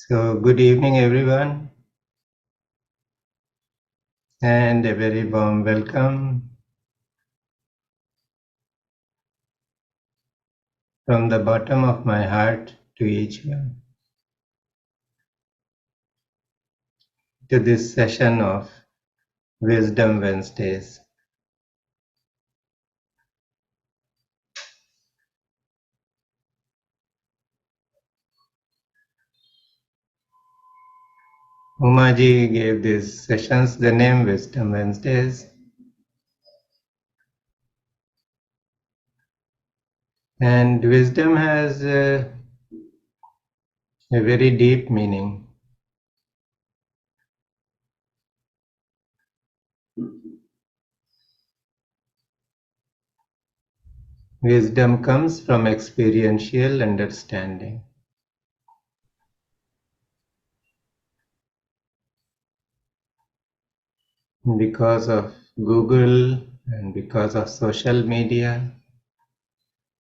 So, good evening, everyone, and a very warm welcome from the bottom of my heart to each one to this session of Wisdom Wednesdays. Umaji gave these sessions the name Wisdom Wednesdays, and wisdom has a very deep meaning. Wisdom comes from experiential understanding. Because of Google and because of social media,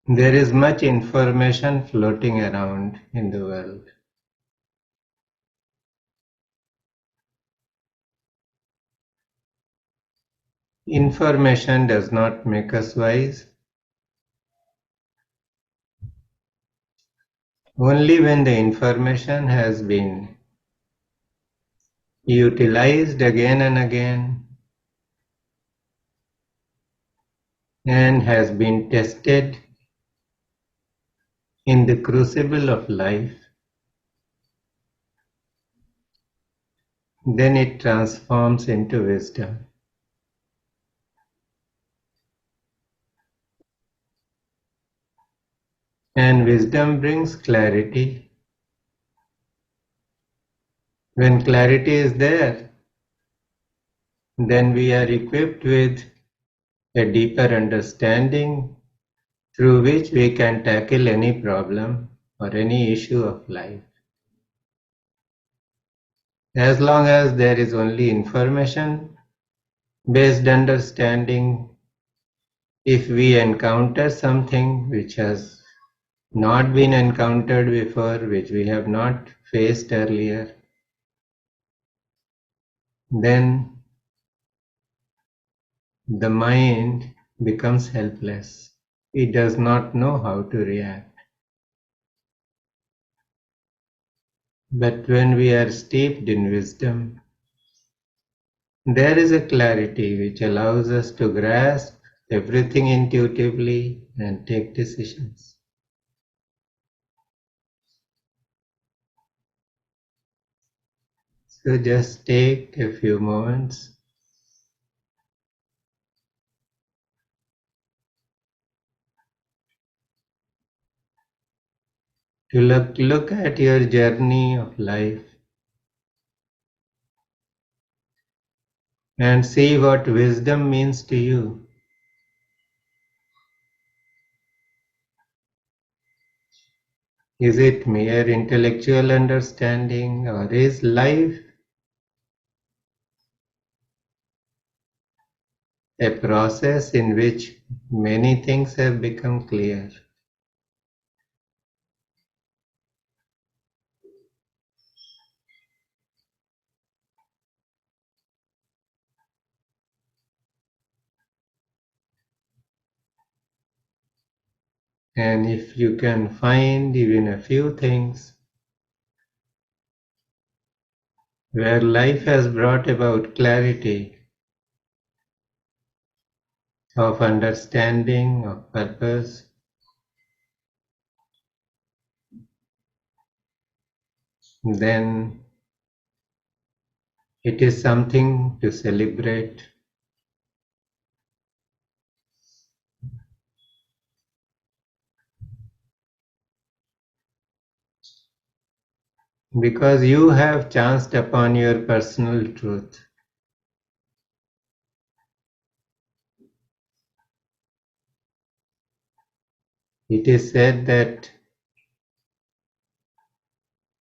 there is much information floating around in the world. Information does not make us wise. Only when the information has been utilized again and again and has been tested in the crucible of life, then it transforms into wisdom. And wisdom brings clarity. When clarity is there, then we are equipped with a deeper understanding through which we can tackle any problem or any issue of life. As long as there is only information based understanding, if we encounter something which has not been encountered before, which we have not faced earlier, then the mind becomes helpless. It does not know how to react. But when we are steeped in wisdom, there is a clarity which allows us to grasp everything intuitively and take decisions. So just take a few moments to look at your journey of life and see what wisdom means to you. Is it mere intellectual understanding, or is life a process in which many things have become clear? And if you can find even a few things where life has brought about clarity of understanding, of purpose, then it is something to celebrate. Because you have chanced upon your personal truth. It is said that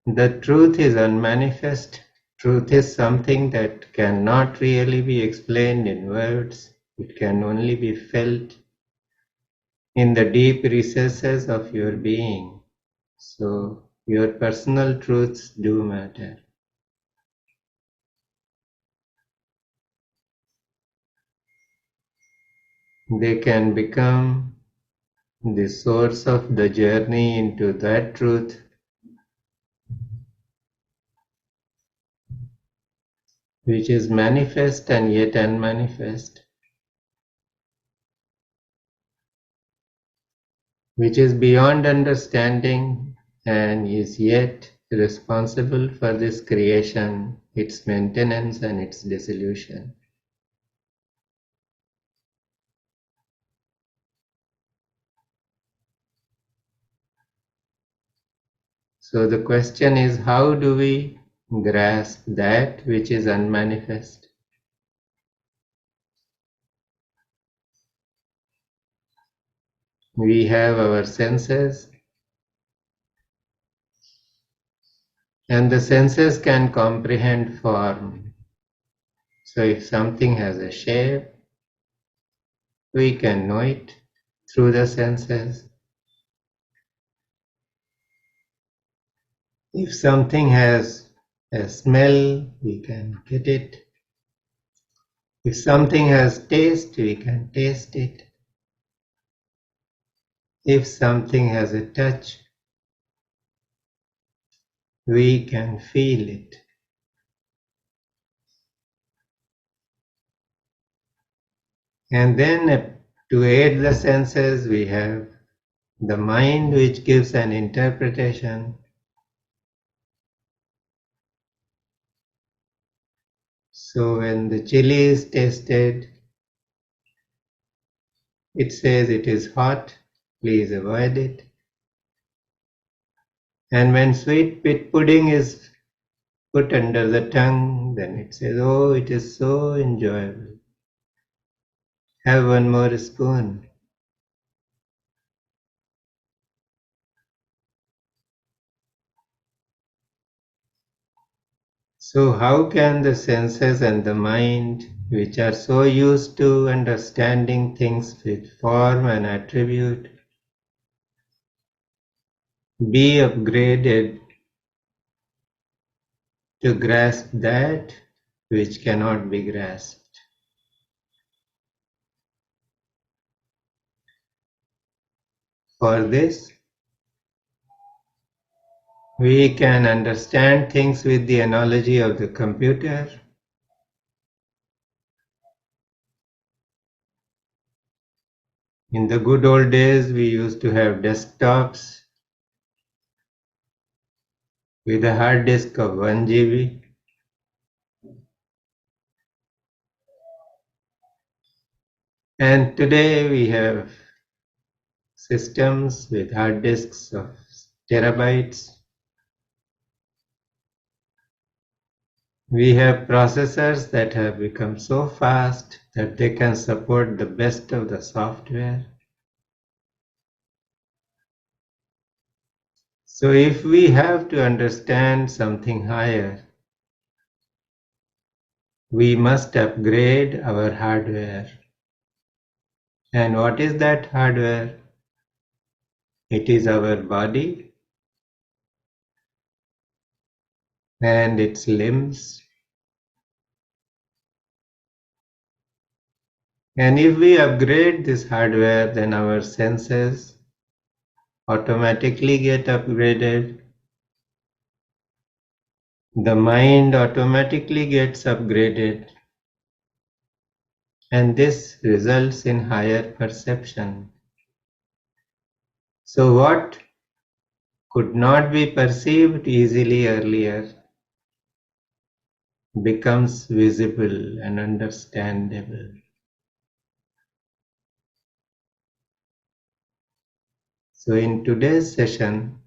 the truth is unmanifest. Truth is something that cannot really be explained in words. It can only be felt in the deep recesses of your being. So Your personal truths do matter. They can become the source of the journey into that truth which is manifest and yet unmanifest, which is beyond understanding and is yet responsible for this creation, its maintenance and its dissolution. So the question is, how do we grasp that which is unmanifest? We have our senses, and the senses can comprehend form. So if something has a shape, we can know it through the senses. If something has a smell, we can get it. If something has taste, we can taste it. If something has a touch, we can feel it. And then to aid the senses, we have the mind, which gives an interpretation. So when the chili is tasted, it says it is hot, please avoid it. And when sweet pudding is put under the tongue, then it says, oh, it is so enjoyable. Have one more spoon. So how can the senses and the mind, which are so used to understanding things with form and attribute, be upgraded to grasp that which cannot be grasped? For this, we can understand things with the analogy of the computer. In the good old days, we used to have desktops with a hard disk of 1 GB. And today we have systems with hard disks of terabytes. We have processors that have become so fast that they can support the best of the software. So if we have to understand something higher, we must upgrade our hardware. And what is that hardware? It is our body and its limbs. And if we upgrade this hardware, then our senses automatically get upgraded. The mind automatically gets upgraded. And this results in higher perception. So what could not be perceived easily earlier becomes visible and understandable. So in today's session,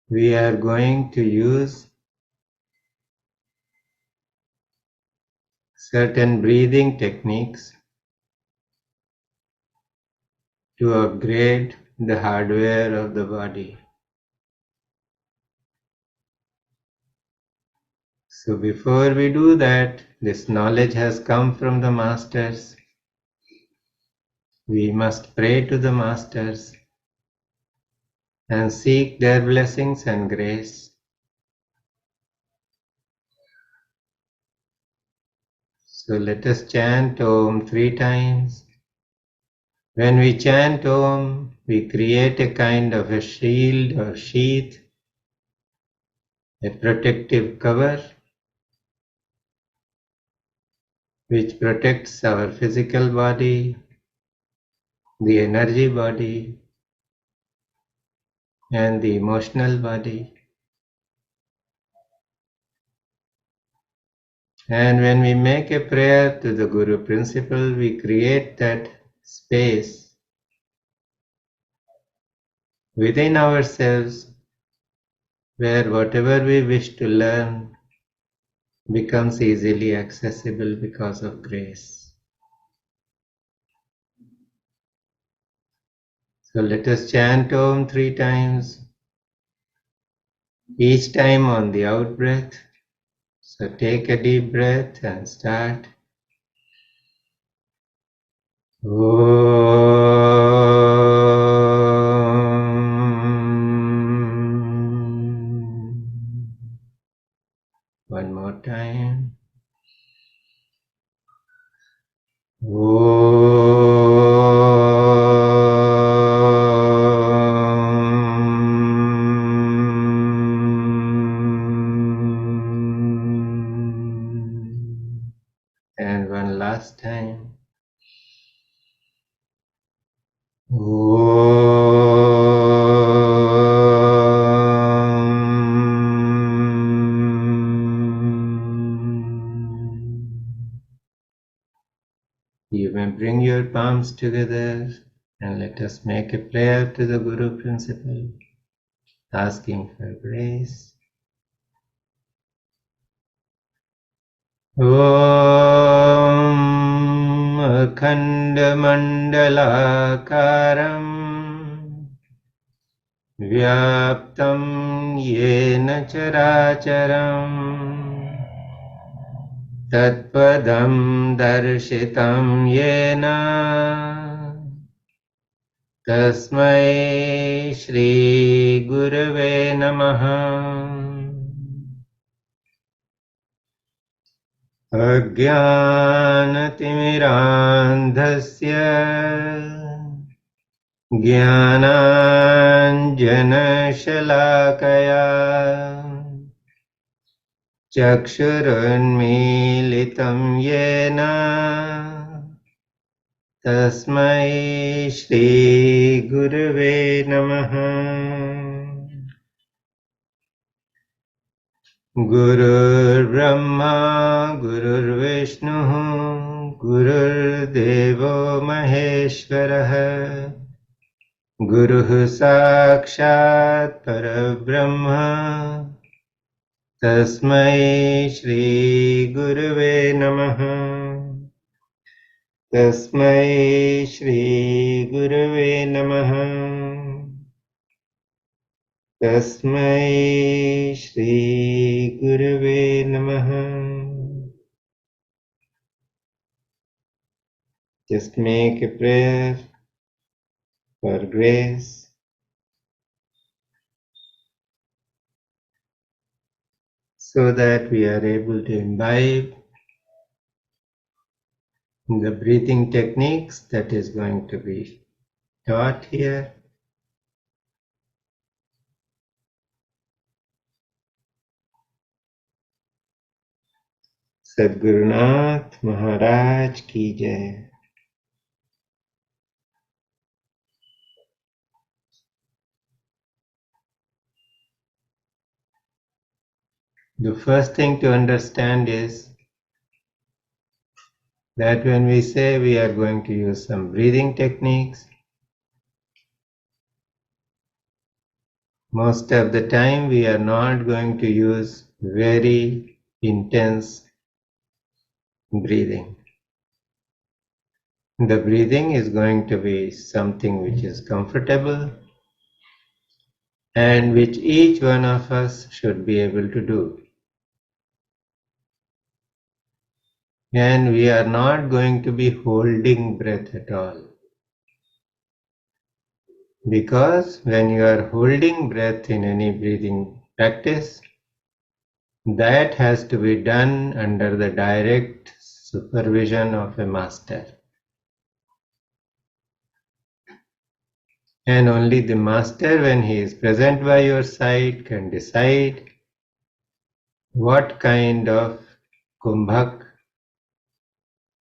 we are going to use certain breathing techniques to upgrade the hardware of the body. So before we do that, this knowledge has come from the masters. We must pray to the masters. and seek their blessings and grace. So let us chant Om 3 times. When we chant Om, we create a kind of a shield or sheath, a protective cover, which protects our physical body, the energy body, and the emotional body. And when we make a prayer to the Guru principle, we create that space within ourselves where whatever we wish to learn becomes easily accessible because of grace. So let us chant Om 3 times, each time on the out breath. So take a deep breath and start. One more time. And one last time. You may bring your palms together and let us make a prayer to the Guru principle, asking for grace. Om Akhandamandalakaram Vyaptam Yena Characharam Tatpadam Darshitam Yena Tasmai Shri Gurave Namaha. अज्ञानतिमिरान्धस्य ज्ञानाञ्जनशलाकया चक्षुरुन्मीलितं येन तस्मै श्रीगुरवे नमः। गुरुर्ब्रह्मा गुरुर्विष्णुः गुरुर्देवो महेश्वरः गुरुः साक्षात् परब्रह्म तस्मै श्रीगुरवे नमः। तस्मै श्रीगुरवे नमः। तस्मै श्रीगुरवे नमः। Just make a prayer for grace. So that we are able to imbibe the breathing techniques that is going to be taught here. Sadgurunath Maharaj Ki Jai. The first thing to understand is that when we say we are going to use some breathing techniques, most of the time we are not going to use very intense breathing. The breathing is going to be something which is comfortable and which each one of us should be able to do. And we are not going to be holding breath at all. Because when you are holding breath in any breathing practice, that has to be done under the direct supervision of a master. And only the master, when he is present by your side, can decide what kind of kumbhak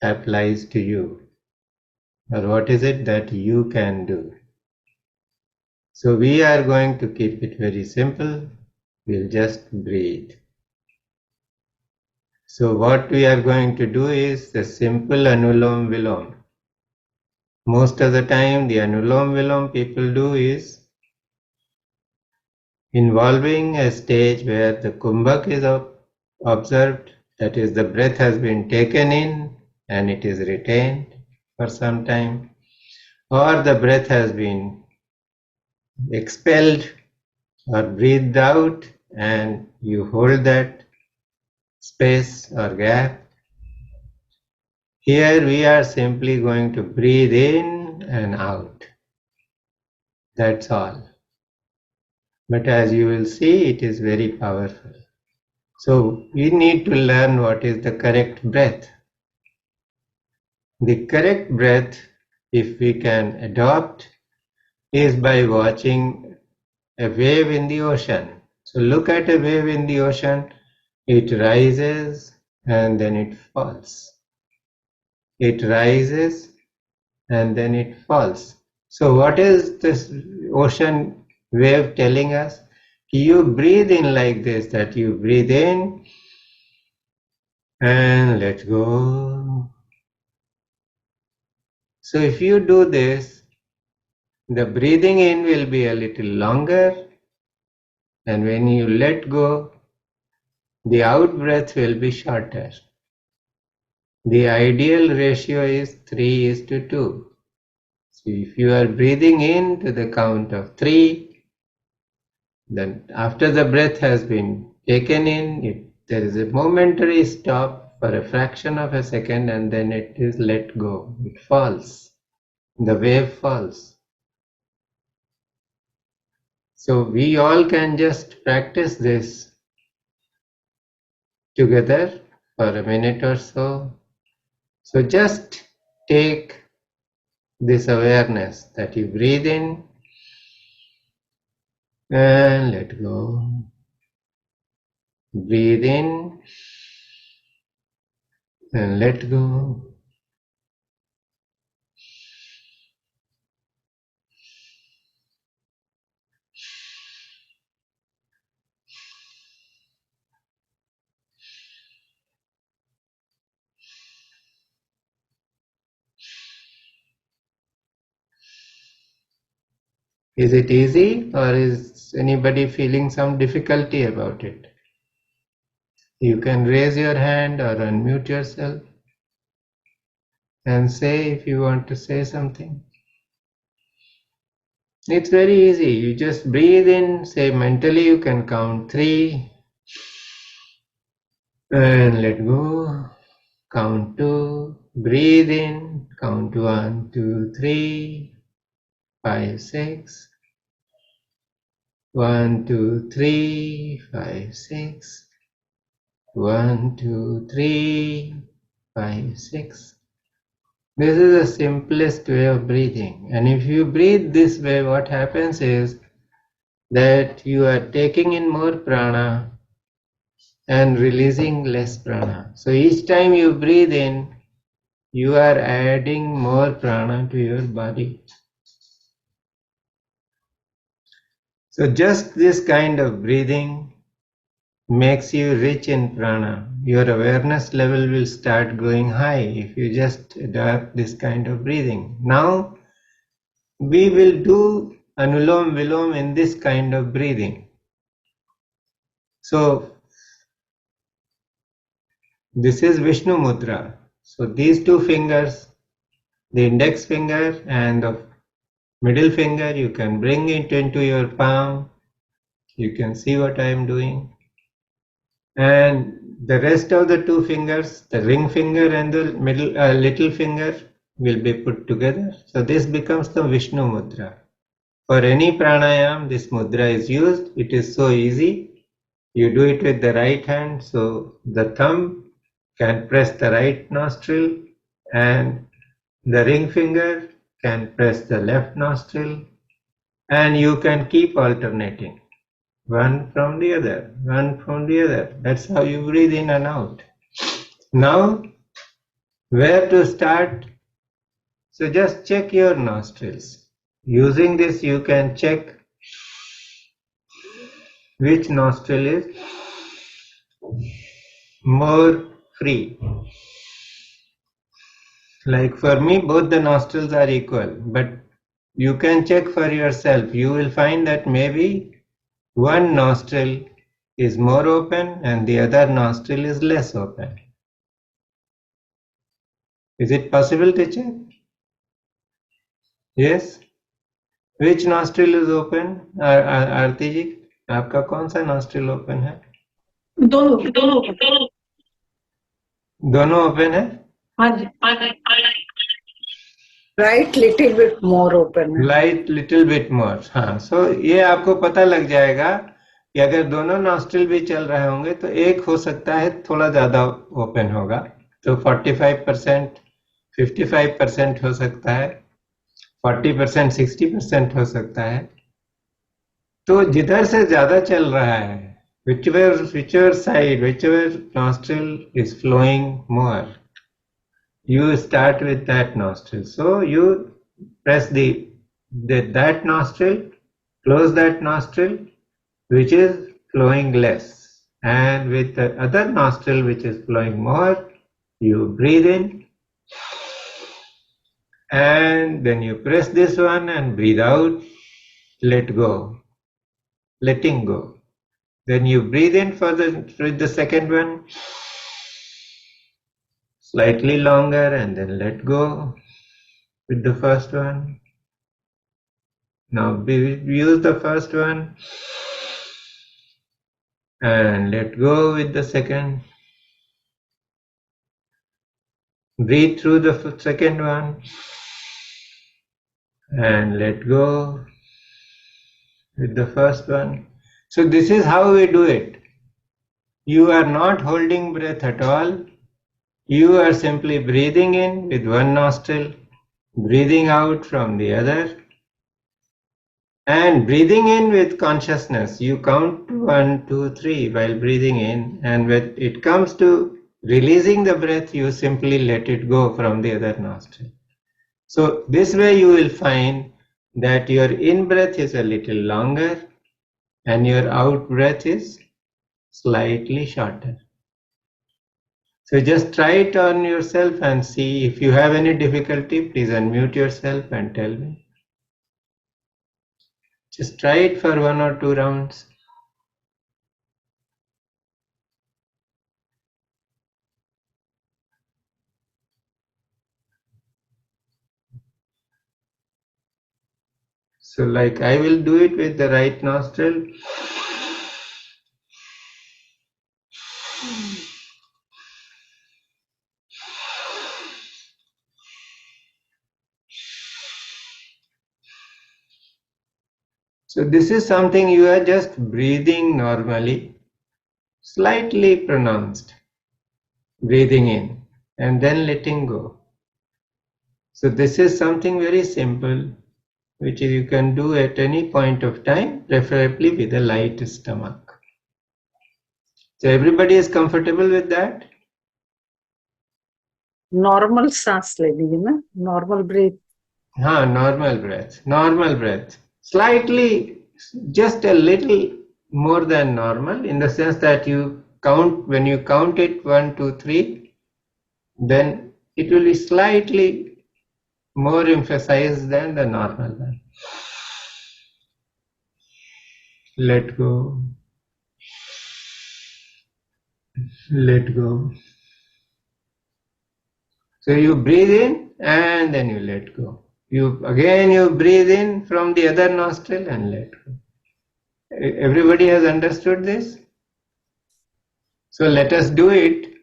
applies to you, or what is it that you can do. So we are going to keep it very simple. We'll just breathe. So what we are going to do is the simple Anulom Vilom. Most of the time the Anulom Vilom people do is involving a stage where the kumbhak is observed, that is, the breath has been taken in and it is retained for some time, or the breath has been expelled or breathed out and you hold that space or gap. Here we are simply going to breathe in and out. That's all. But as you will see, it is very powerful. So we need to learn what is the correct breath. The correct breath, if we can adopt, is by watching a wave in the ocean. So look at a wave in the ocean, it rises and then it falls. It rises and then it falls. So what is this ocean wave telling us? You breathe in like this, that you breathe in and let go. So if you do this, the breathing in will be a little longer, and when you let go, the out breath will be shorter. The ideal ratio is 3:2. So if you are breathing in to the count of 3, then after the breath has been taken in, there is a momentary stop for a fraction of a second, and then it is let go. It falls. The wave falls. So we all can just practice this together for a minute or so. So just take this awareness that you breathe in and let go. Breathe in and let go. Is it easy, or is anybody feeling some difficulty about it? You can raise your hand or unmute yourself and say if you want to say something. It's very easy. You just breathe in, say mentally you can count 3 and let go. Count 2, breathe in, count 1, 2, 3, 5, 6. 1, 2, 3, 5, 6. 1, 2, 3, 5, 6. This is the simplest way of breathing. And if you breathe this way, what happens is that you are taking in more prana and releasing less prana. So each time you breathe in, you are adding more prana to your body. So just this kind of breathing makes you rich in prana. Your awareness level will start going high if you just adopt this kind of breathing. Now we will do Anulom Vilom in this kind of breathing. So this is Vishnu Mudra. So these two fingers, the index finger and the middle finger, you can bring it into your palm. You can see what I am doing. And the rest of the two fingers, the ring finger and the little finger, will be put together. So this becomes the Vishnu Mudra For any pranayam, this mudra is used. It is so easy. You do it with the right hand, so the thumb can press the right nostril and the ring finger can press the left nostril, and you can keep alternating. One from the other, one from the other. That's how you breathe in and out. Now, where to start? So just check your nostrils. Using this, you can check which nostril is more free. Like for me, both the nostrils are equal, but you can check for yourself. You will find that maybe one nostril is more open and the other nostril is less open. Is it possible to check? Yes? Which nostril is open? आरती जी, आपका कौन सा nostril open है? दोनों open है? हाँ जी. Right little bit more open है. Light little bit more. हाँ, so ये आपको पता लग जाएगा कि अगर दोनों nostril भी चल रहे होंगे तो एक हो सकता है थोड़ा ज्यादा open होगा, तो 45%, 55% हो सकता है, 40%, 60% हो सकता है. तो जिधर से ज्यादा चल रहा है, whichever side, whichever nostril is flowing more, you start with that nostril. So you press that nostril, close that nostril, which is flowing less, and with the other nostril which is flowing more, you breathe in, and then you press this one and breathe out, let go, letting go. Then you breathe in with the second one, slightly longer, and then let go with the first one. Now use the first one and let go with the second. Breathe through the second one and let go with the first one. So this is how we do it. You are not holding breath at all. You are simply breathing in with one nostril, breathing out from the other, and breathing in with consciousness. You count 1, 2, 3 while breathing in, and when it comes to releasing the breath, you simply let it go from the other nostril. So this way you will find that your in breath is a little longer and your out breath is slightly shorter. So just try it on yourself and see. If you have any difficulty, please unmute yourself and tell me. Just try it for 1 or 2 rounds. So like I will do it with the right nostril. So this is something you are just breathing normally, slightly pronounced, breathing in and then letting go. So this is something very simple, which you can do at any point of time, preferably with a light stomach. So everybody is comfortable with that? Normal सांस लेनी है ना, normal breath. हाँ, normal breath. Slightly, just a little more than normal, in the sense that you count, when you count it 1, 2, 3, then it will be slightly more emphasized than the normal one. Let go. Let go. So you breathe in and then you let go. You breathe in from the other nostril and let go. Everybody has understood this? So let us do it.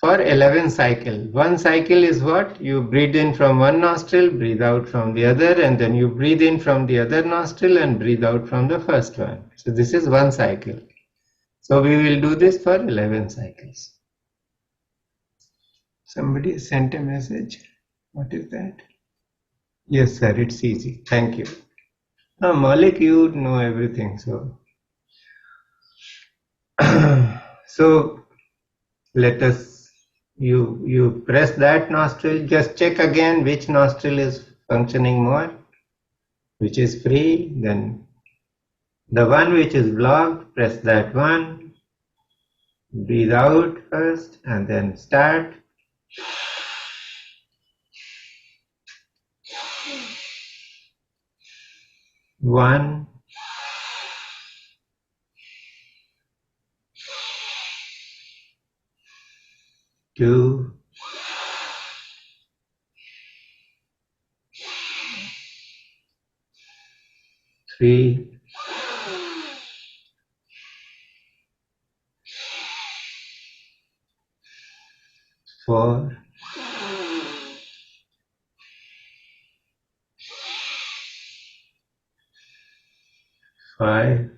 for 11 cycle. One cycle is what? You breathe in from one nostril, breathe out from the other, and then you breathe in from the other nostril and breathe out from the first one. So this is one cycle. So we will do this for 11 cycles. Somebody sent a message. What is that? Yes, sir, it's easy. Thank you. Malik, you know everything. So, so let us, you press that nostril. Just check again which nostril is functioning more, which is free. Then the one which is blocked, press that one. Breathe out first and then start. 1, 2, 3, 4, 5,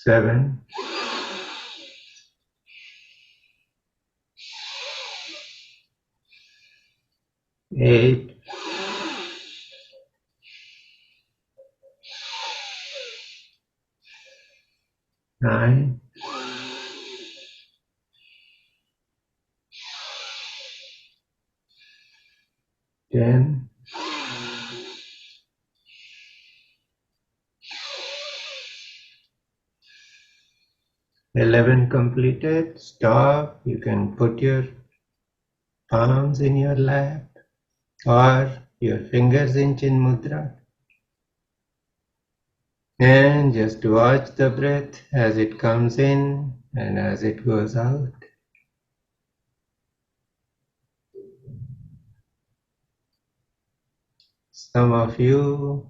7, 8, 9, 10, 11 completed. Stop. You can put your palms in your lap or your fingers in Chin Mudra and just watch the breath as it comes in and as it goes out. Some of you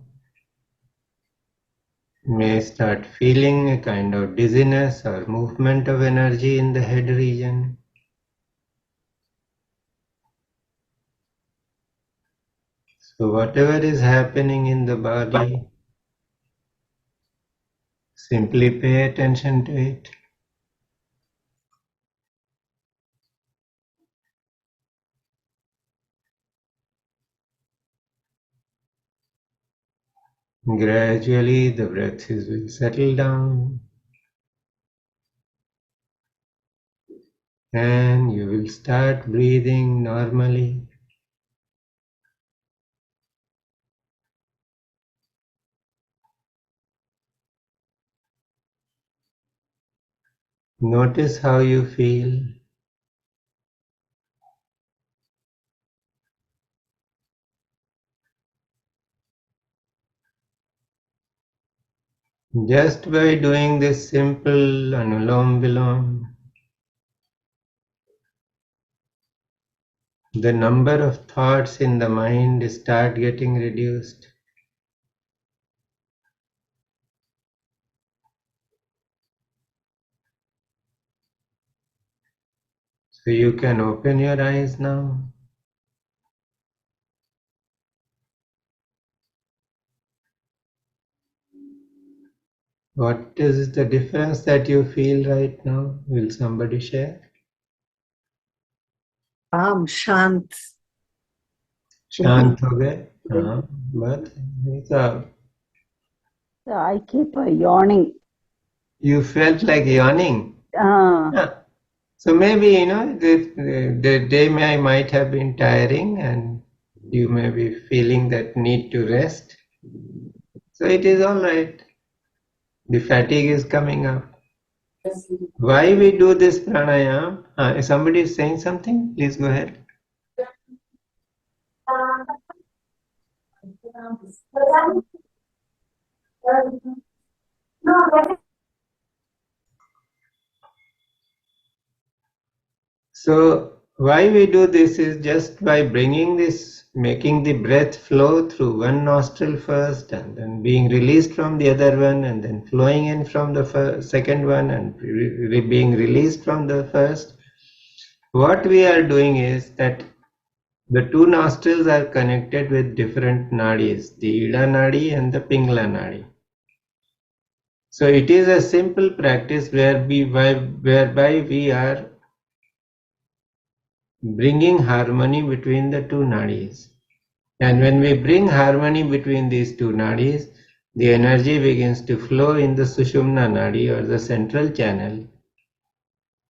may start feeling a kind of dizziness or movement of energy in the head region. So whatever is happening in the body, simply pay attention to it. Gradually the breath will settle down and you will start breathing normally. Notice how you feel. Just by doing this simple Anulom Vilom, the number of thoughts in the mind start getting reduced. So you can open your eyes now. What is the difference that you feel right now? Will somebody share? शांत शांत हो गए? हाँ, but I keep yawning. you felt like yawning. Yeah. So maybe the day might have been tiring, and you may be feeling that need to rest. So it is all right. The fatigue is coming up. Why we do this pranayam? If somebody is saying something, please go ahead. So Why we do this is just by bringing this, making the breath flow through one nostril first and then being released from the other one and then flowing in from the second one and being released from the first. What we are doing is that the two nostrils are connected with different nadis, the Ida Nadi and the Pingala Nadi. So it is a simple practice whereby we are bringing harmony between the two nadis. And when we bring harmony between these two nadis, the energy begins to flow in the Sushumna Nadi or the central channel.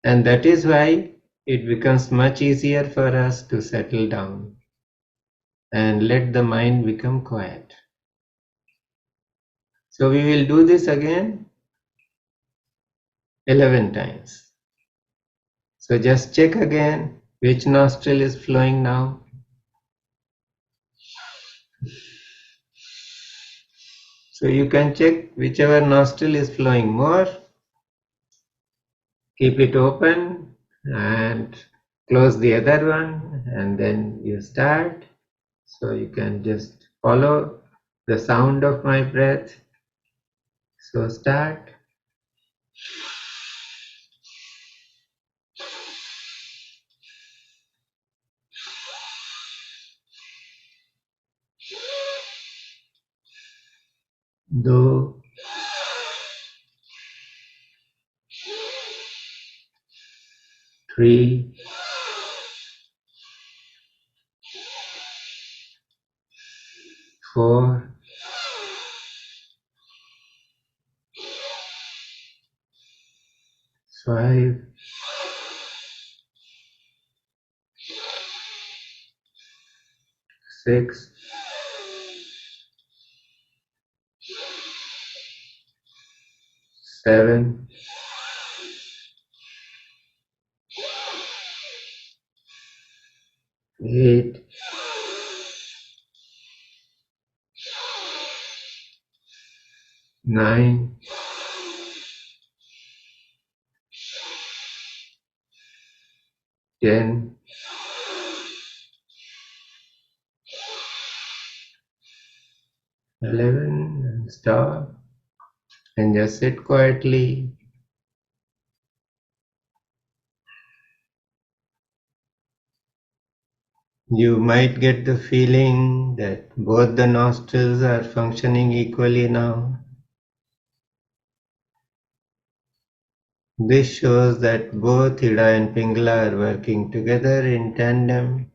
And that is why it becomes much easier for us to settle down and let the mind become quiet. So we will do this again 11 times. So just check again which nostril is flowing now. So you can check whichever nostril is flowing more, keep it open and close the other one and then you start. So you can just follow the sound of my breath. So start. Do, 3, 4, 5, 6, 7, 8, 9, 10, 11 and stop and just sit quietly. You might get the feeling that both the nostrils are functioning equally now. This shows that both Ida and Pingala are working together in tandem.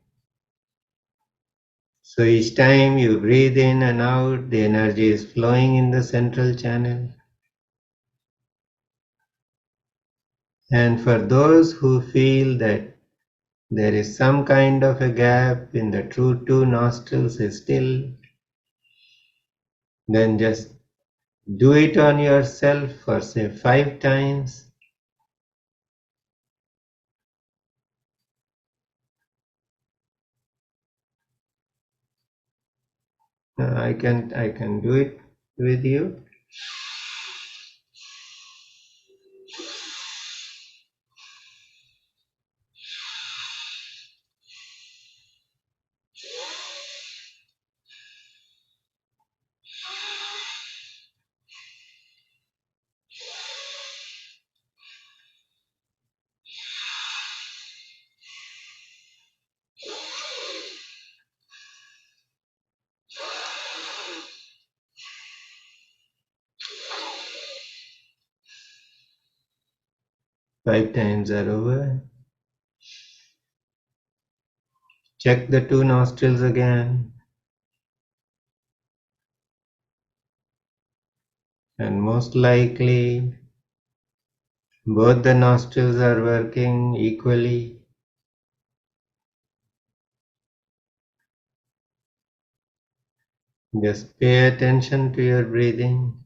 So each time you breathe in and out, the energy is flowing in the central channel. And for those who feel that there is some kind of a gap in the true two nostrils still, then just do it on yourself for say 5 times. I can do it with you. Five times are over. Check the two nostrils again. And most likely, both the nostrils are working equally. Just pay attention to your breathing.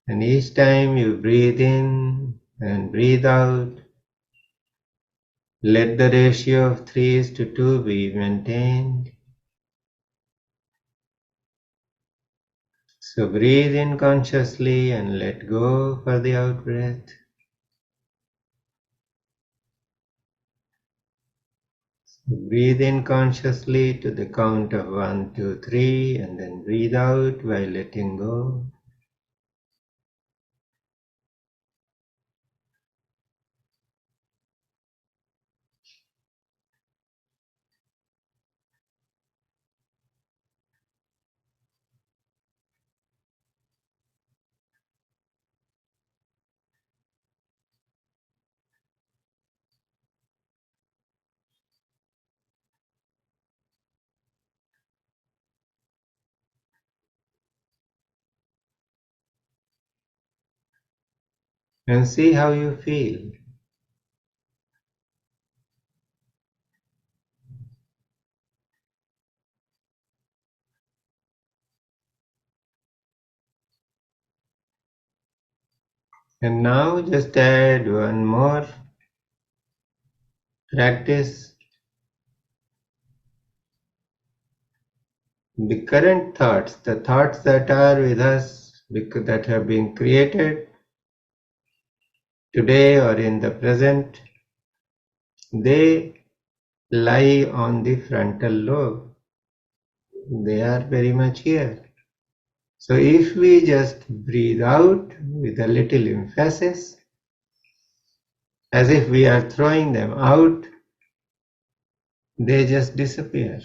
And each time you breathe in and breathe out, let the ratio of 3:2 be maintained. So breathe in consciously and let go for the out breath. So breathe in consciously to the count of 1, 2, 3, and then breathe out while letting go. And see how you feel. And now just add one more practice. The current thoughts, the thoughts that are with us, that have been created today or in the present, they lie on the frontal lobe. They are very much here. So if we just breathe out with a little emphasis, as if we are throwing them out, they just disappear.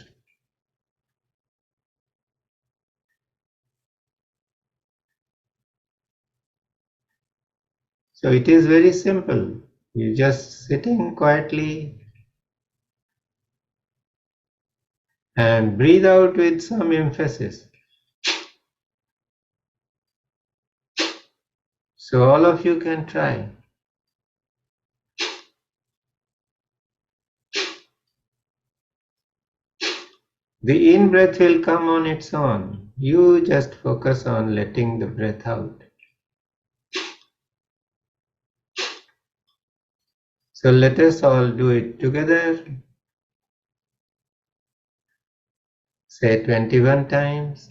So it is very simple. You just sitting quietly and breathe out with some emphasis. So all of you can try. The in-breath will come on its own. You just focus on letting the breath out. So let us all do it together. Say 21 times.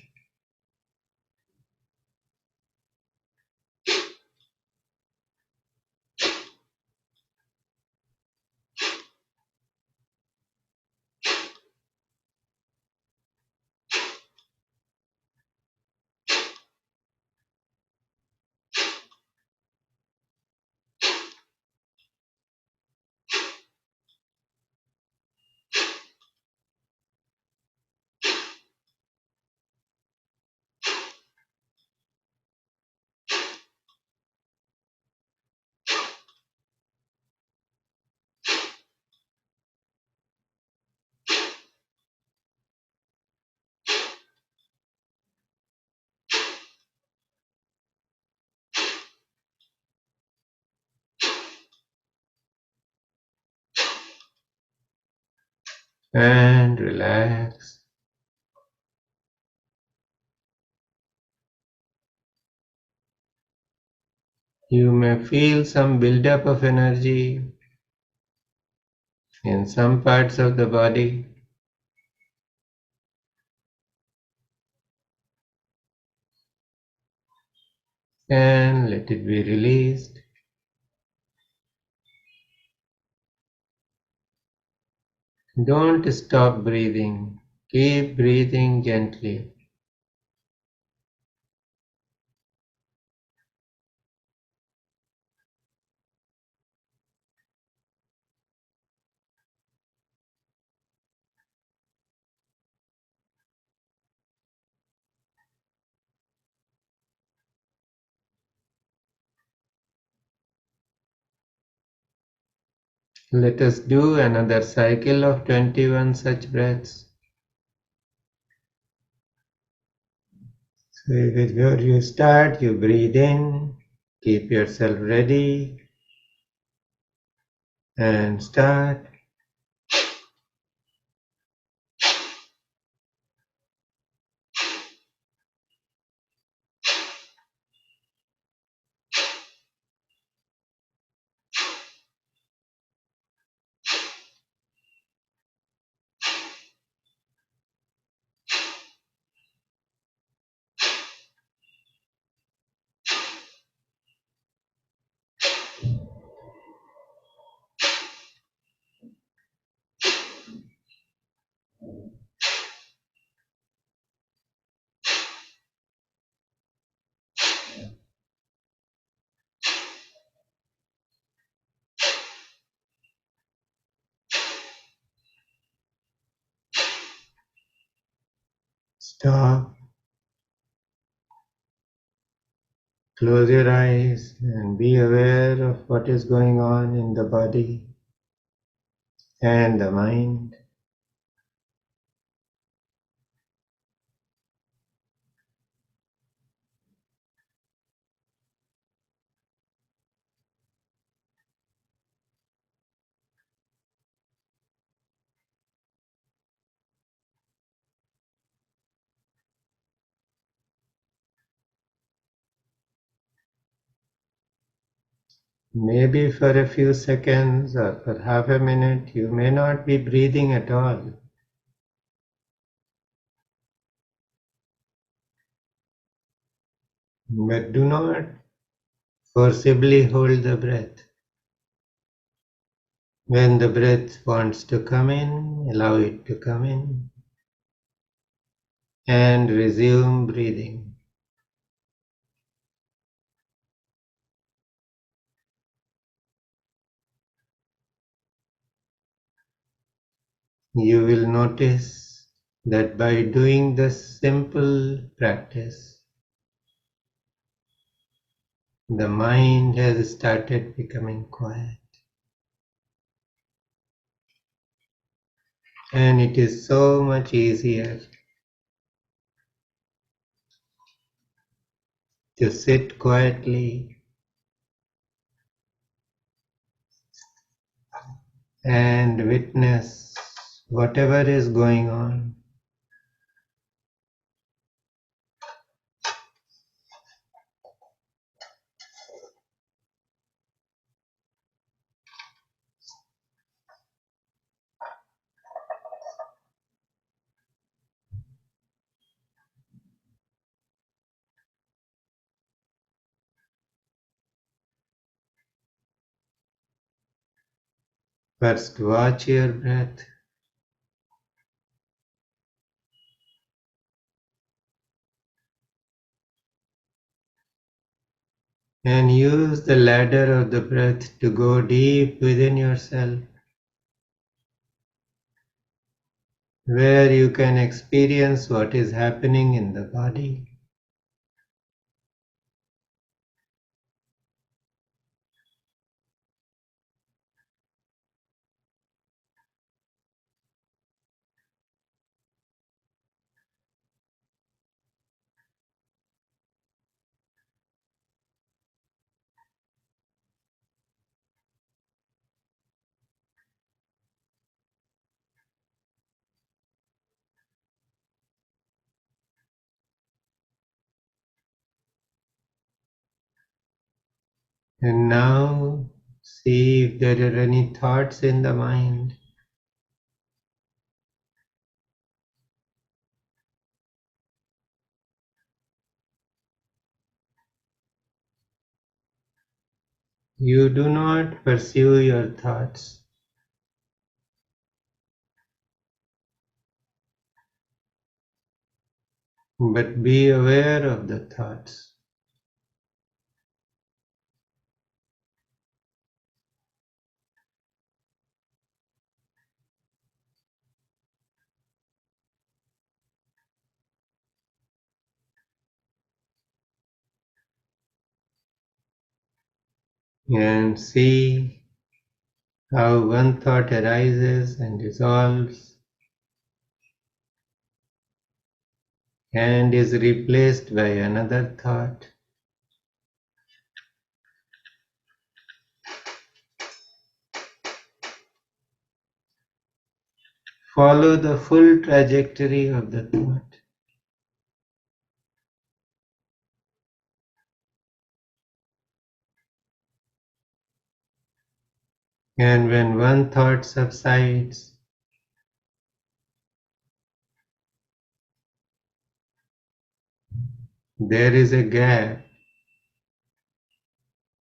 And relax. You may feel some buildup of energy in some parts of the body. And let it be released. Don't stop breathing. Keep breathing gently. Let us do another cycle of 21 such breaths. So before you start, you breathe in, keep yourself ready, and start. Stop. Close your eyes and be aware of what is going on in the body and the mind. Maybe for a few seconds or for half a minute, you may not be breathing at all. But do not forcibly hold the breath. When the breath wants to come in, allow it to come in and resume breathing. You will notice that by doing this simple practice, the mind has started becoming quiet. And it is so much easier to sit quietly and witness whatever is going on. First, watch your breath and use the ladder of the breath to go deep within yourself, where you can experience what is happening in the body. And now see if there are any thoughts in the mind. You do not pursue your thoughts, but be aware of the thoughts. And see how one thought arises and dissolves and is replaced by another thought. Follow the full trajectory of the thought. And when one thought subsides, there is a gap,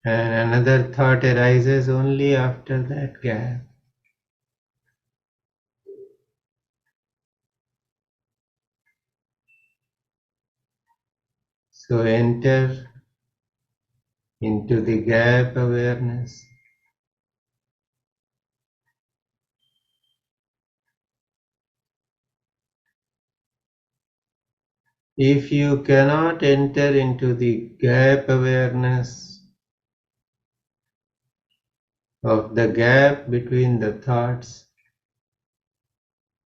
and another thought arises only after that gap. So enter into the gap awareness. If you cannot enter into the gap awareness of the gap between the thoughts,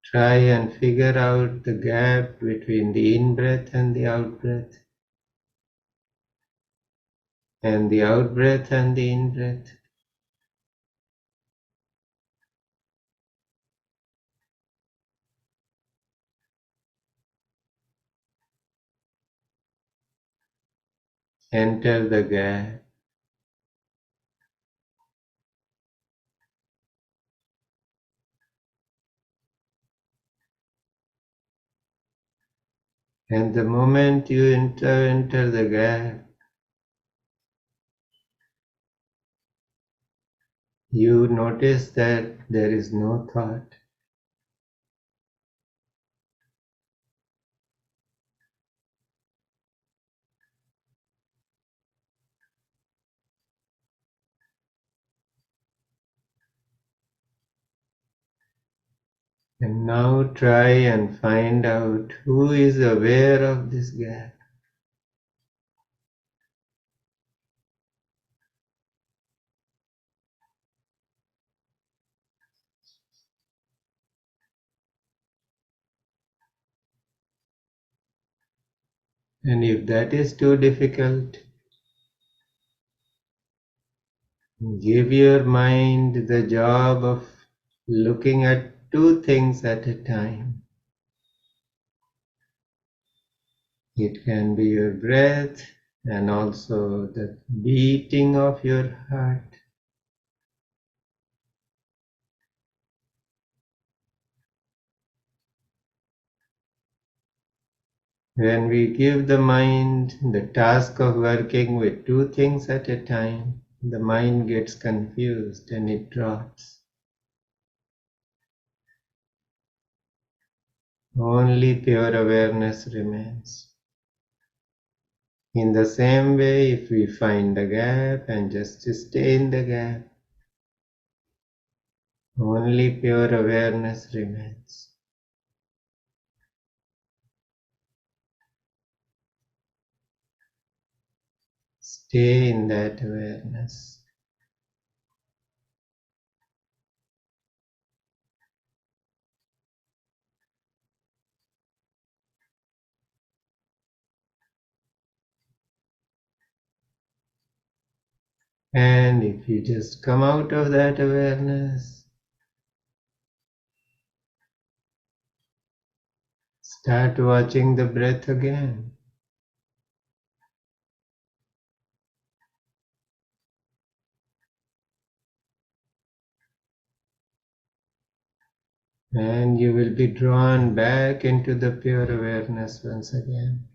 try and figure out the gap between the in-breath and the out-breath, and the out-breath and the in-breath. Enter the gap. And the moment you enter the gap, you notice that there is no thought. And now try and find out who is aware of this gap. And if that is too difficult, give your mind the job of looking at two things at a time. It can be your breath and also the beating of your heart. When we give the mind the task of working with two things at a time, the mind gets confused and it drops. Only pure awareness remains. In the same way, if we find the gap and just stay in the gap, only pure awareness remains. Stay in that awareness. And if you just come out of that awareness, start watching the breath again. And you will be drawn back into the pure awareness once again.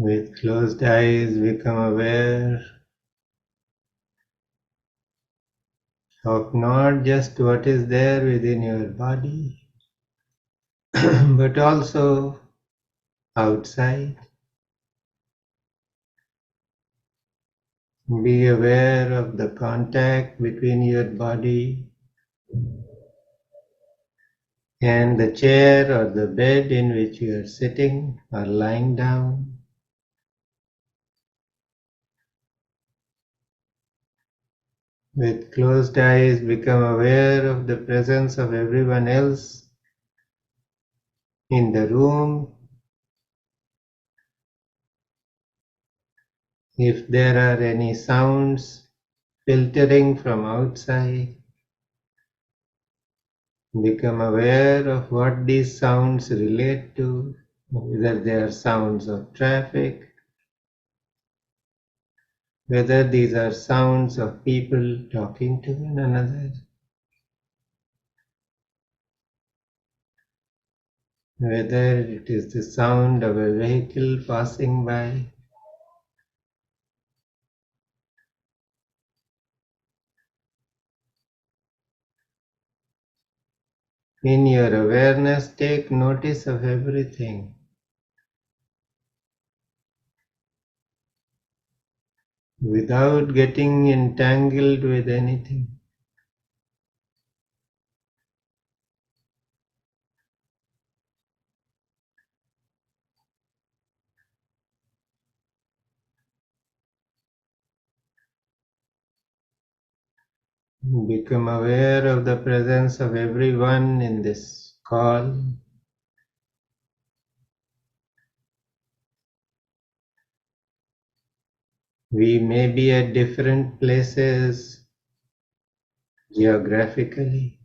With closed eyes, become aware of not just what is there within your body, but also outside. Be aware of the contact between your body and the chair or the bed in which you are sitting or lying down. With closed eyes, become aware of the presence of everyone else in the room. If there are any sounds filtering from outside, become aware of what these sounds relate to, whether they are sounds of traffic, whether these are sounds of people talking to one another, whether it is the sound of a vehicle passing by. In your awareness, take notice of everything without getting entangled with anything. Become aware of the presence of everyone in this call. We may be at different places geographically,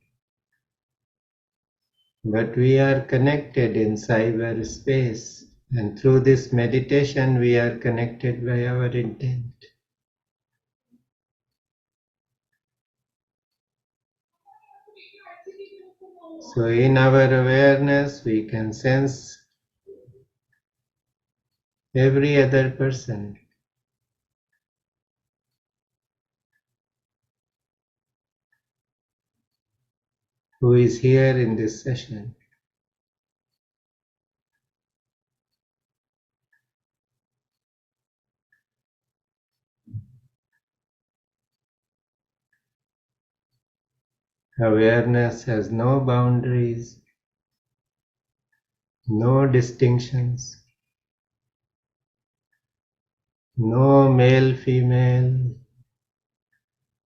but we are connected in cyberspace, and through this meditation we are connected by our intent. So in our awareness we can sense every other person who is here in this session. Awareness has no boundaries, no distinctions, no male, female,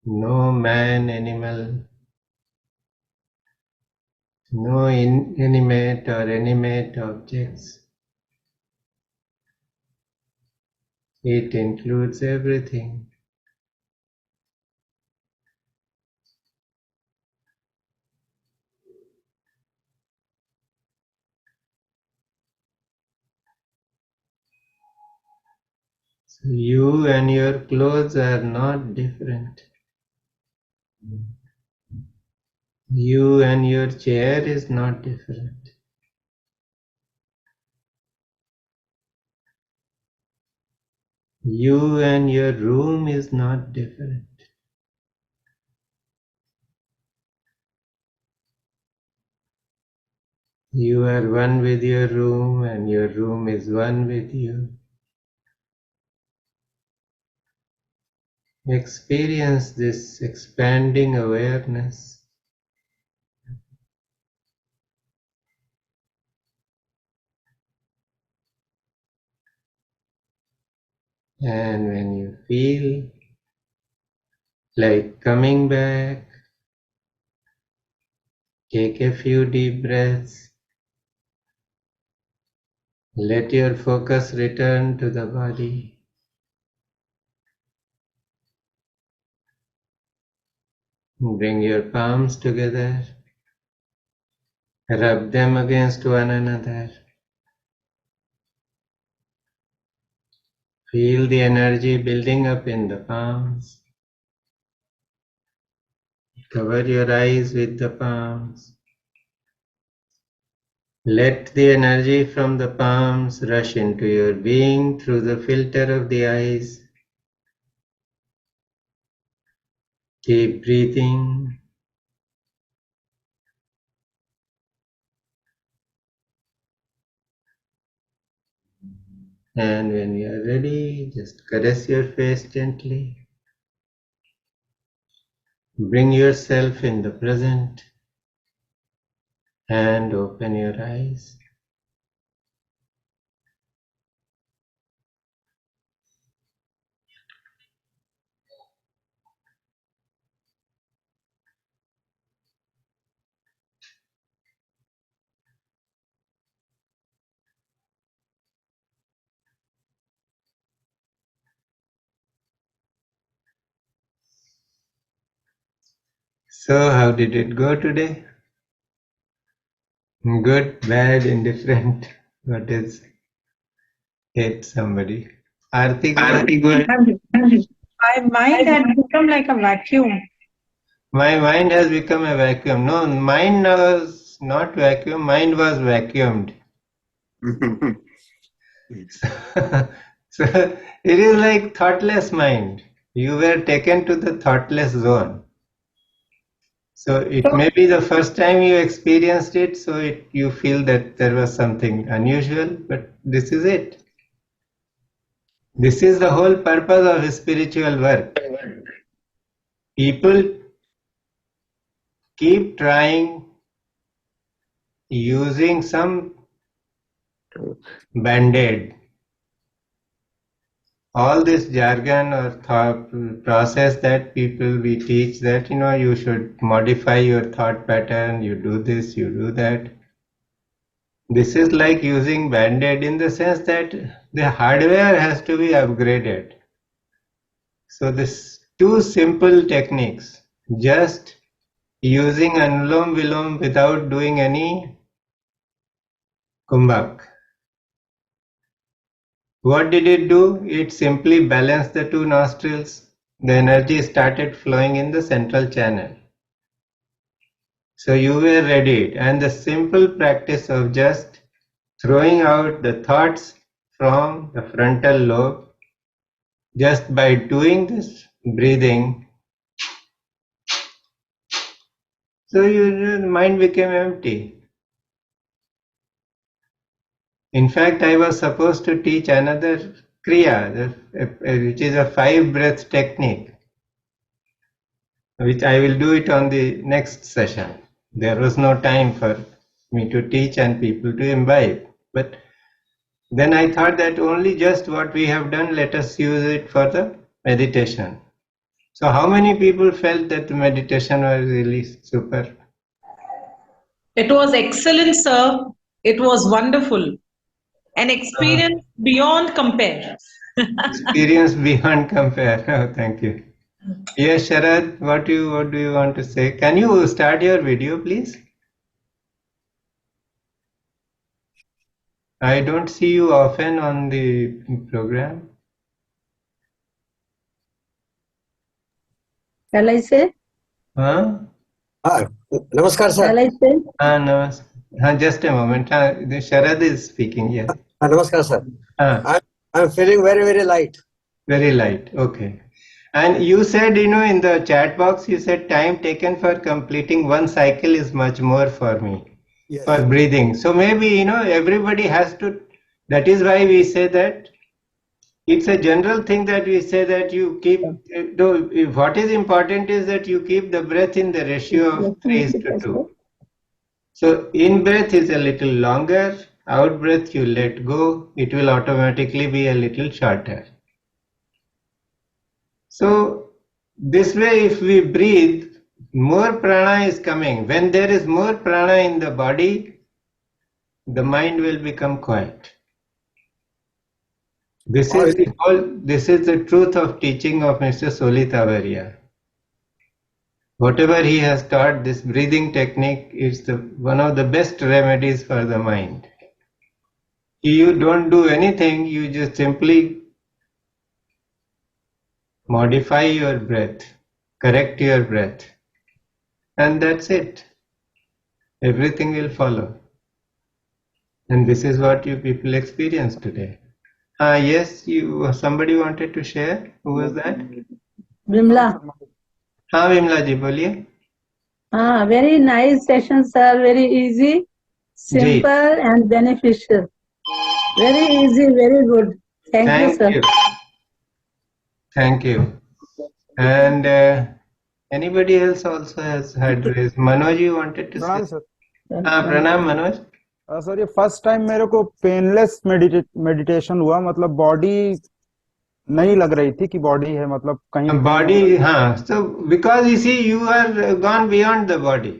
no man, animal, no inanimate or animate objects. It includes everything. So you and your clothes are not different. You and your chair is not different. You and your room is not different. You are one with your room and your room is one with you. Experience this expanding awareness. And when you feel like coming back, take a few deep breaths. Let your focus return to the body. Bring your palms together. Rub them against one another. Feel the energy building up in the palms. Cover your eyes with the palms. Let the energy from the palms rush into your being through the filter of the eyes. Keep breathing. And when you are ready, just caress your face gently. Bring yourself in the present and open your eyes. So, how did it go today? Good, bad, indifferent? What is hate somebody? Aarti, go ahead. Aarti, go ahead. My mind had become like a vacuum. My mind has become a vacuum. No, mind was not vacuum, mind was vacuumed. So it is like thoughtless mind. You were taken to the thoughtless zone. So it may be the first time you experienced it, so you feel that there was something unusual, but this is it. This is the whole purpose of spiritual work. People keep trying using some band-aid. All this jargon or thought process that we teach that, you should modify your thought pattern, you do this, you do that. This is like using band-aid in the sense that the hardware has to be upgraded. So this two simple techniques, just using Anulom Vilom without doing any kumbhak. What did it do? It simply balanced the two nostrils. The energy started flowing in the central channel. So you were ready. And the simple practice of just throwing out the thoughts from the frontal lobe, just by doing this breathing, so your mind became empty. In fact, I was supposed to teach another Kriya, which is a 5 breath technique, which I will do it on the next session. There was no time for me to teach and people to imbibe. But then I thought that only just what we have done, let us use it for the meditation. So how many people felt that the meditation was really super? It was excellent, sir. It was wonderful. An experience beyond compare. Experience beyond compare. Oh, thank you. Yes, Sharad, what do you want to say? Can you start your video, please? I don't see you often on the program. Shall I say? Huh? Namaskar, sir. Shall I say? No. Just a moment. The Sharad is speaking. Yes. Namaskar, sir. Ah, I'm feeling very, very light. very light. Okay. And you said, in the chat box, you said time taken for completing one cycle is much more for me, Yes. for breathing. So maybe, everybody has to, that is why we say that it's a general thing that we say that you keep, though, what is important is that you keep the breath in the ratio of 3:2. So in breath is a little longer, out breath you let go, it will automatically be a little shorter. So this way if we breathe, more prana is coming. When there is more prana in the body, the mind will become quiet. This is the truth of teaching of Mr. Solitavarya. Whatever he has taught, this breathing technique is one of the best remedies for the mind. You don't do anything, you just simply modify your breath, correct your breath, and that's it. Everything will follow. And this is what you people experience today. Yes, somebody wanted to share. Who was that? Vimla. Vimla ji, boliye. Very nice session, sir. Very easy, simple, and beneficial. Very easy, very good. Thank you, sir. Thank you. And anybody else also has had raised? Manoj, you wanted to प्रणाम say? Sir. Pranam, Manoj. Sir ये first time मेरे को painless meditation हुआ, मतलब body नहीं लग रही थी कि बॉडी है, मतलब कहीं Body, so because you see, you are gone beyond the body.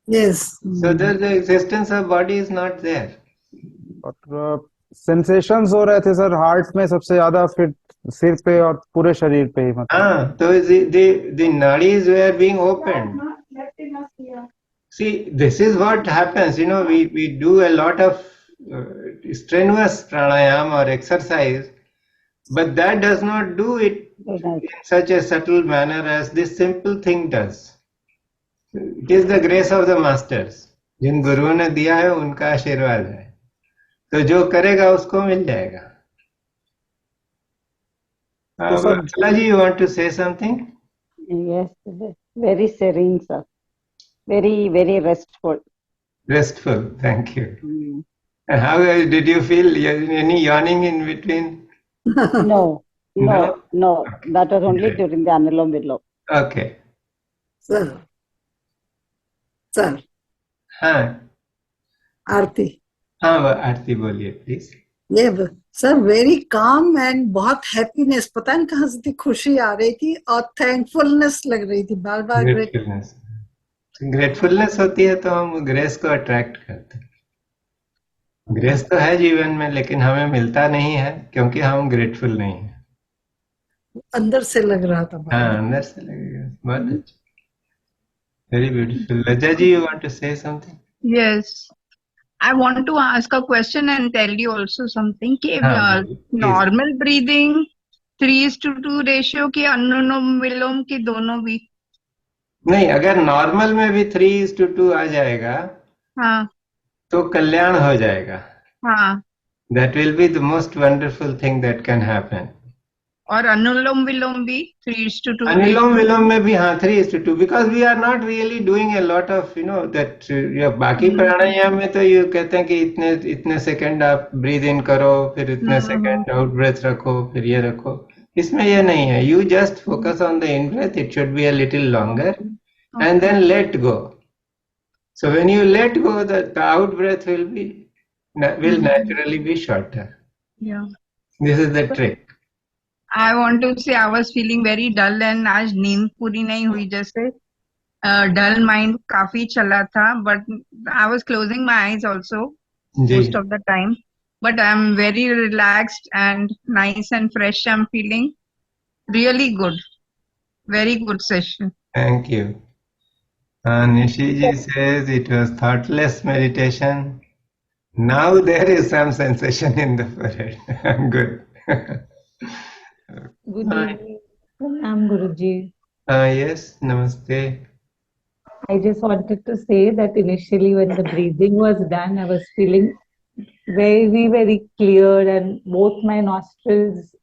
Yes. So the existence of body is not there. और सेंसेशंस हो रहे थे सर हार्ट में सबसे ज्यादा, फिर सिर पे और पूरे शरीर पे ही मतलब। So the nadis were being opened. See, this is what happens, we do a lot of strenuous pranayam or exercise, but that does not do it in such a subtle manner as this simple thing does. It is the grace of the masters. जिन गुरुओं ने दिया है उनका आशीर्वाद है, तो जो करेगा उसको मिल जाएगा. Balaji, you want to say something? Yes, very serene, sir. Very, very restful. Restful, thank you. And how did you feel? Any yawning in between? No. That was only during the Anulom Vilom. Okay. Sir. Aarti. आरती बोलिए please. ये sir very calm and बहुत happiness, पता नहीं कहाँ से थी, खुशी आ रही थी और थैंकफुलनेस लग रही थी बार बार. ग्रेटफुलनेस होती है तो हम ग्रेस को अट्रैक्ट करते हैं. ग्रेस तो है जीवन में, लेकिन हमें मिलता नहीं है क्योंकि हम ग्रेटफुल नहीं है. अंदर से लग रहा था. अंदर से लगेगा. बहुत अच्छा. Very beautiful. Lajja ji, you want to say something? Yes. I want to ask a question and tell you also something. Normal breathing 3:2 ratio की अनुलोम विलोम की दोनों भी? नहीं, अगर नॉर्मल में भी 3:2 आ जाएगा तो कल्याण हो जाएगा. That will be the most wonderful thing that can happen. और अनुलोम विलोम भी 3:2? अनुलोम विलोम में भी 3:2, because we are not really doing a lot of that. बाकी प्राणायाम में तो ये कहते हैं कि इतने सेकंड आप ब्रीद इन करो, फिर इतने सेकंड आउट ब्रेथ रखो, फिर ये रखो. इसमें ये नहीं है. You just focus on the in breath. It should be a little longer, and then let go. So when you let go, the out breath will naturally be shorter. Yeah. This is the trick. I want to say I was feeling very dull and आज नींद पूरी नहीं हुई, जैसे dull mind काफी चला था, but I was closing my eyes also most of the time, but I'm very relaxed and nice and fresh. I'm feeling really good. Very good session. Thank you. Nishiji says it was thoughtless meditation. Now there is some sensation in the forehead. Good. Good evening. Pranam, Guruji. Yes, namaste. I just wanted to say that initially when the breathing was done, I was feeling very, very clear, and both my nostrils,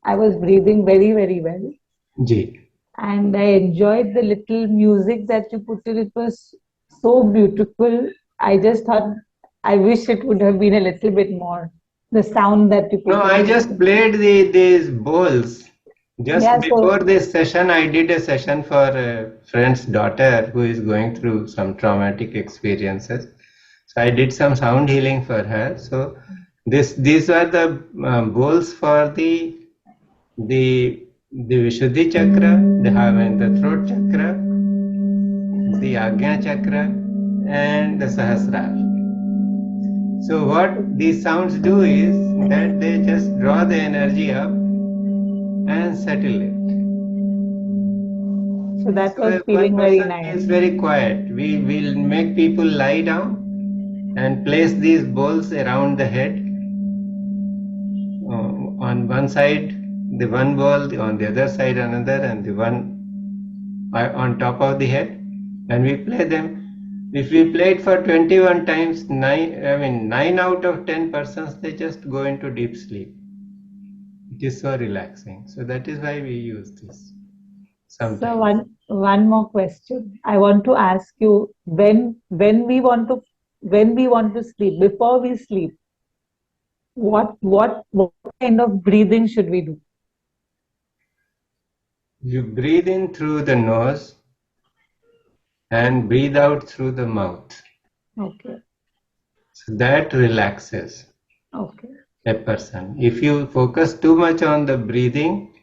I was breathing very, very well. And I enjoyed the little music that you put in. It was so beautiful. I just thought, I wish it would have been a little bit more. The sound that you put. No, I just played these bowls. Just before this session, I did a session for a friend's daughter who is going through some traumatic experiences. So I did some sound healing for her. So these are the bowls for the Vishuddhi chakra, the throat chakra, the Agnya chakra, and the Sahasrara. So what these sounds do is that they just draw the energy up and settle it. So that was feeling very nice. It's very quiet. We will make people lie down and place these bowls around the head. On one side, the one bowl, on the other side another, and the one on top of the head, and we play them. If we play it for 21 times, 9 out of 10 persons, they just go into deep sleep. It is so relaxing. So that is why we use this So sometimes. one more question. I want to ask you when we want to sleep, before we sleep, what kind of breathing should we do? You breathe in through the nose and breathe out through the mouth. Okay. So that relaxes Okay. a person. If you focus too much on the breathing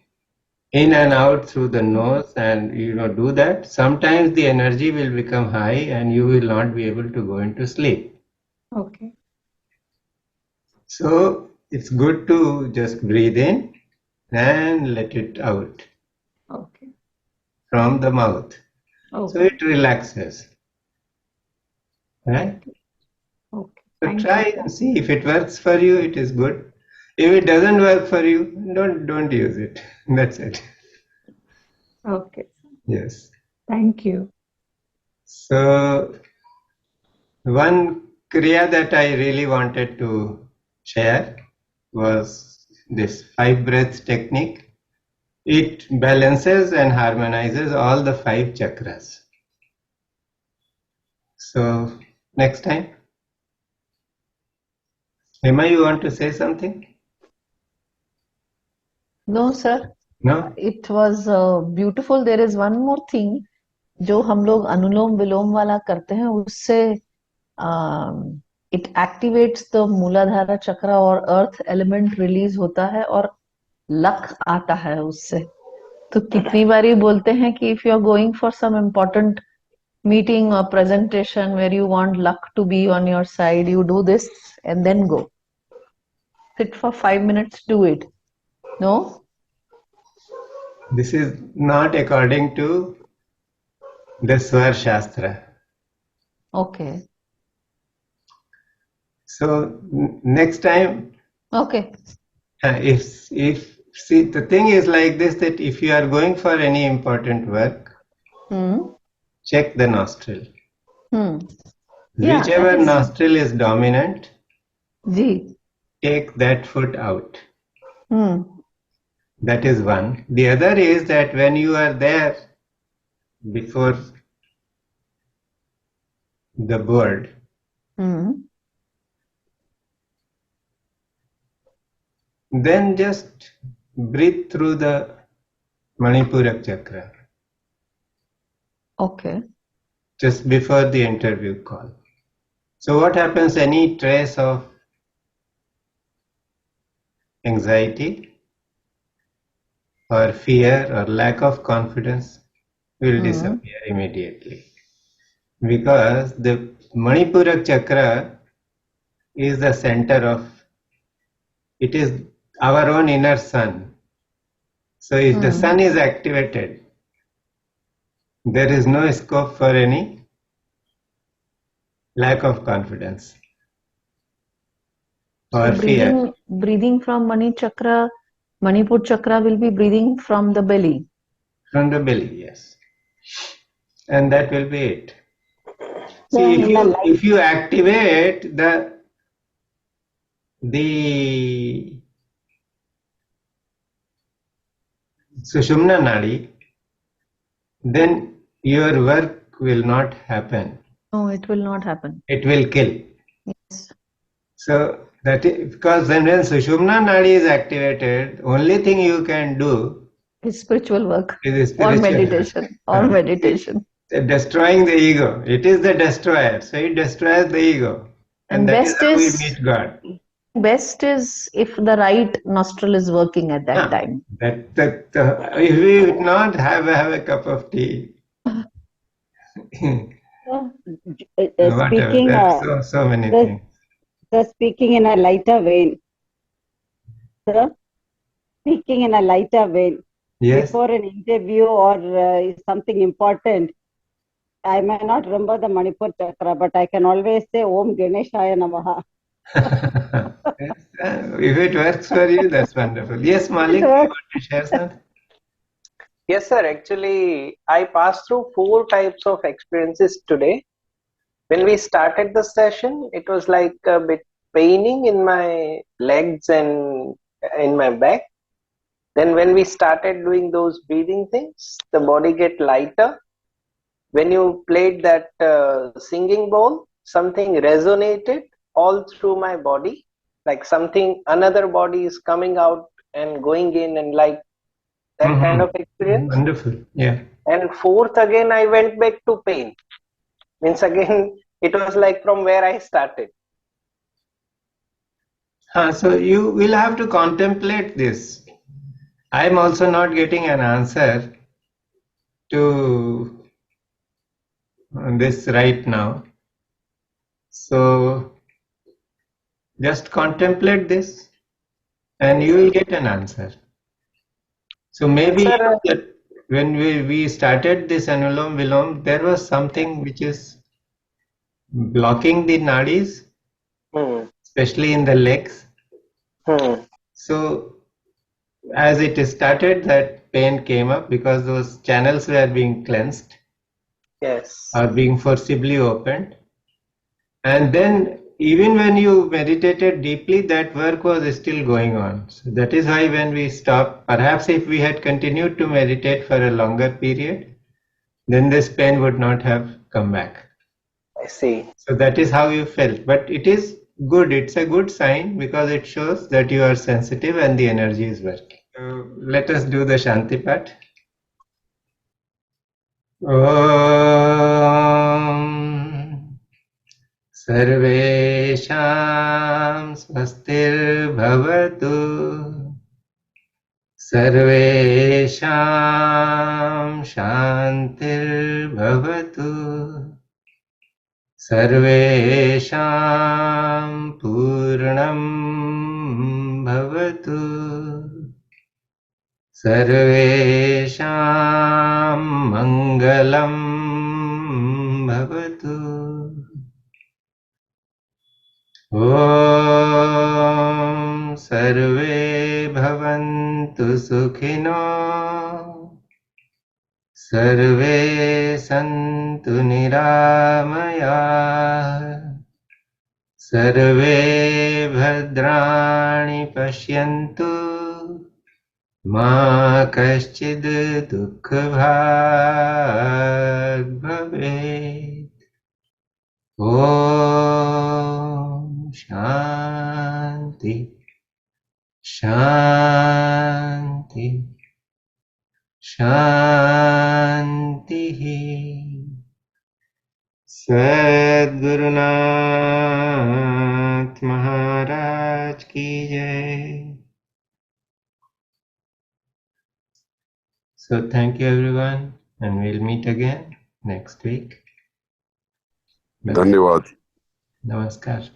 in and out through the nose and do that, sometimes the energy will become high and you will not be able to go into sleep. Okay. So it's good to just breathe in and let it out Okay. from the mouth. So Okay. it relaxes. Right? Okay. So Thank try you. and see if it works for you, it is good. If it doesn't work for you, don't use it. That's it. Okay. Yes. Thank you. So one kriya that I really wanted to share was this 5 breaths technique. It balances and harmonizes all the 5 chakras. So next time, Hema, you want to say something? No, sir. No? It was beautiful. There is one more thing जो हम लोग अनुलोम विलोम वाला करते हैं उससे it activates the मूलाधारा चक्र और earth element release होता है और लक आता है उससे तो कितनी बारी बोलते हैं कि if you are going for some important meeting or presentation where you want luck to be on your side, you do this and then go. Sit for 5 minutes, do it. No? This is not according to the Swar Shastra. Okay. So next time, Okay. if see, the thing is like this, that if you are going for any important work, check the nostril. Yeah, Whichever that is. nostril is dominant, Ji. take that foot out. Hmm. That is one. The other is that when you are there before the board, then just breathe through the Manipurak chakra. Okay. Just before the interview call. So what happens, any trace of anxiety or fear or lack of confidence will disappear immediately. Because the Manipurak chakra is the center of, it is our own inner sun. So if the sun is activated, there is no scope for any lack of confidence or fear. Breathing from Manipur chakra will be breathing from the belly. From the belly, yes. And that will be it. So See, in if you activate the Sushumna Nadi, then your work will not happen. No, it will not happen. It will kill. Yes. So that is because when Sushumna Nadi is activated, only thing you can do Is spiritual work is or spiritual. meditation or meditation. Destroying the ego. It is the destroyer. So it destroys the ego. And that is best how we is meet God. best is if the right nostril is working at that time. If we would not have a cup of tea. Whatever. speaking, There are so many things. speaking in a lighter vein. Sir, speaking in a lighter vein. Yes. Before an interview or something important, I may not remember the Manipur chakra, but I can always say Om Ganeshaya Namaha. If it works for you, that's wonderful. Yes, Malik, you want to share something? Yes, sir. Actually, I passed through 4 types of experiences today. when we started the session, it was like a bit paining in my legs and in my back. Then when we started doing those breathing things, the body get lighter. When you played that singing bowl, something resonated all through my body, like something, another body is coming out and going in, and like that kind of experience. Wonderful. Yeah. And fourth, again, I went back to pain. Means again, it was like from where I started. So you will have to contemplate this. I'm also not getting an answer to this right now. So just contemplate this and you will get an answer. So maybe Sir, that when we started this Anulom Vilom, there was something which is blocking the nadis, especially in the legs. So as it started, that pain came up because those channels were being cleansed. Yes. Are being forcibly opened. And then even when you meditated deeply, that work was still going on. So that is why when we stopped, perhaps if we had continued to meditate for a longer period, then this pain would not have come back. I see. So that is how you felt. But it is good. It's a good sign because it shows that you are sensitive and the energy is working. So let us do the Shanti Pat. Om. सर्वेषां स्वस्तिर्भवतु सर्वेषां शान्तिर्भवतु सर्वेषां पूर्णं भवतु सर्वेषां मङ्गलं भवतु ॐ सर्वे भवन्तु सुखिनो सर्वे सन्तु निरामयाः सर्वे भद्राणि पश्यन्तु मा कश्चित् दुःखभाग् भवेत् ॐ शान्ति शान्ति शान्तिः सद्गुरुनाथ महाराज की जय. So thank you everyone and we'll meet again next week. धन्यवाद. Namaskar.